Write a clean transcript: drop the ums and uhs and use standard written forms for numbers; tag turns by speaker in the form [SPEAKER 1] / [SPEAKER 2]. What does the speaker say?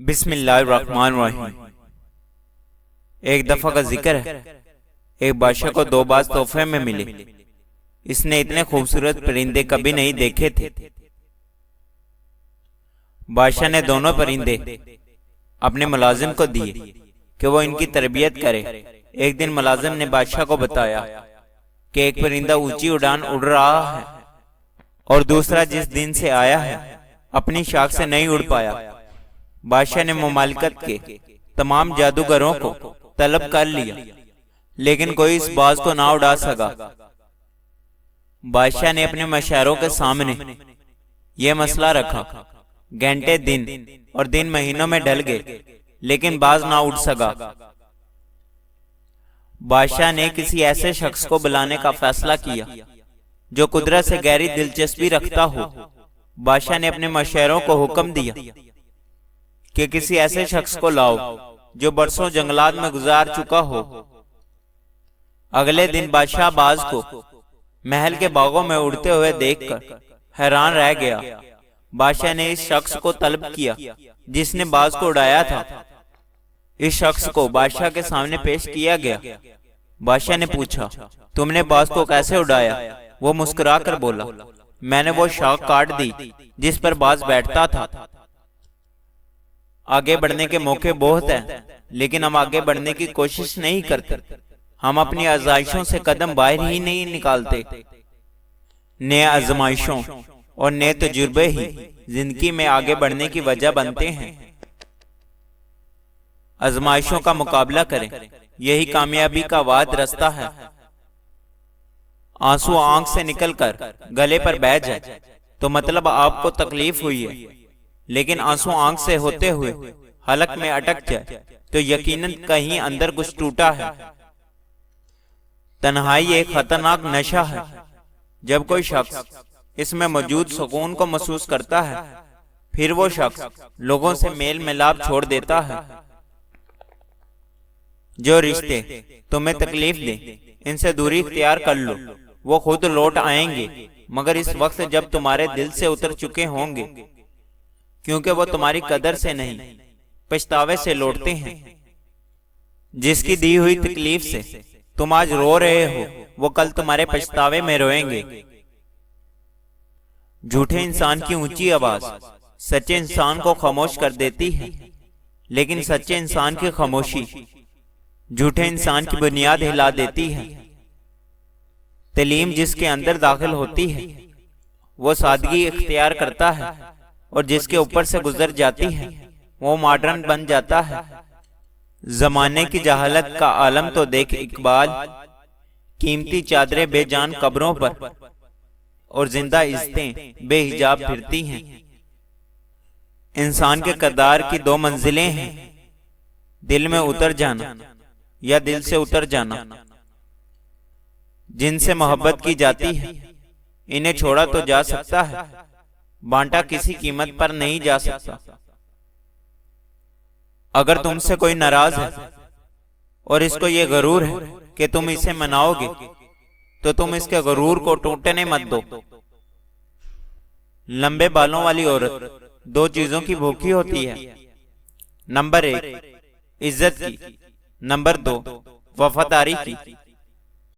[SPEAKER 1] बिस्मिल्लाहिर्रहमानिर्रहीम। एक दफा का जिक्र है, एक बादशाह को दो बाज तोहफे में मिले। इसने इतने खूबसूरत परिंदे कभी नहीं देखे थे। बादशाह ने दोनों परिंदे अपने मुलाजिम को दिए कि वो इनकी तरबियत करे। एक दिन मुलाजिम ने बादशाह को बताया कि एक परिंदा ऊंची उड़ान उड़ रहा है और दूसरा जिस दिन से आया है अपनी शाख से नहीं उड़ पाया। बादशाह ने मुमालिकत के तमाम जादूगरों को तलब कर लिया, लेकिन कोई इस बाज को ना उड़ा सका। बादशाह ने अपने मशारों के सामने यह मसला रखा। घंटे दिन और दिन महीनों में ढल गए, लेकिन बाज ना उड़ सका। बादशाह ने किसी ऐसे शख्स को बुलाने का फैसला किया जो कुदरत से गहरी दिलचस्पी रखता हो। बादशाह ने अपने मशारों को हुक्म दिया कि किसी ऐसे शख्स को लाओ जो बरसों जंगलात में गुजार चुका हो। अगले दिन बादशाह बाज को महल के बागों में उड़ते हुए देखकर हैरान रह गया। बादशाह ने इस शख्स को तलब किया जिसने बाज को उड़ाया था। इस शख्स को बादशाह के सामने पेश किया गया। बादशाह ने पूछा, तुमने बाज को कैसे उड़ाया? वो मुस्कुराकर बोला, मैंने वो शाख काट दी जिस पर बाज बैठता था। आगे बढ़ने के मौके बहुत हैं, लेकिन हम आगे बढ़ने की कोशिश नहीं करते। हम अपनी आज़माइशों से कदम बाहर ही नहीं निकालते। नए आज़माइशों और नए तजुर्बे ही जिंदगी में आगे बढ़ने की वजह बनते हैं। आज़माइशों का मुकाबला करें, यही कामयाबी का वाद रास्ता है। आंसू आंख से निकलकर गले पर बह जाए तो मतलब आपको तकलीफ हुई है, लेकिन आंसू आंख से होते हुए हलक में अटक जाए तो यकीनन कहीं अंदर कुछ टूटा है। तन्हाई एक खतरनाक नशा है। जब कोई शख्स इसमें मौजूद सुकून को महसूस करता है, फिर वो शख्स लोगों से मेल मिलाप छोड़ देता है। जो रिश्ते तुम्हें तकलीफ दे, इनसे दूरी इख्तियार कर लो। वो खुद लौट आएंगे, मगर इस वक्त जब तुम्हारे दिल से उतर चुके होंगे, क्योंकि वो तुम्हारी कदर से नहीं पछतावे से लौटते हैं। जिसकी दी हुई तकलीफ से तुम आज रो रहे हो, वो कल तुम्हारे पछतावे में रोएंगे। झूठे इंसान की ऊंची आवाज सच्चे इंसान को खामोश कर देती है, लेकिन सच्चे इंसान की खामोशी झूठे इंसान की बुनियाद हिला देती है। तलीम जिसके अंदर दाखिल होती है वो सादगी इख्तियार करता है, और जिसके ऊपर से गुजर जाती है वो मॉडर्न बन जाता है। जमाने की जहालत का आलम तो देख इकबाल, कीमती चादरें बेजान कब्रों पर और जिंदा इज्जतें बेहिजाब फिरती हैं। इंसान के किरदार की दो मंजिलें हैं, दिल में उतर जाना या दिल से उतर जाना। जिनसे मोहब्बत की जाती है इन्हें छोड़ा तो जा सकता है, बांटा किसी कीमत पर नहीं जा सकता। अगर तुमसे कोई नाराज है और इसको ये गरूर है कि तुम इसे मनाओगे, तो तुम इसके गरूर को टूटने मत दो। लंबे बालों वाली औरत दो चीजों की भूखी होती है। नंबर 1 इज्जत की, नंबर 2 वफादारी की।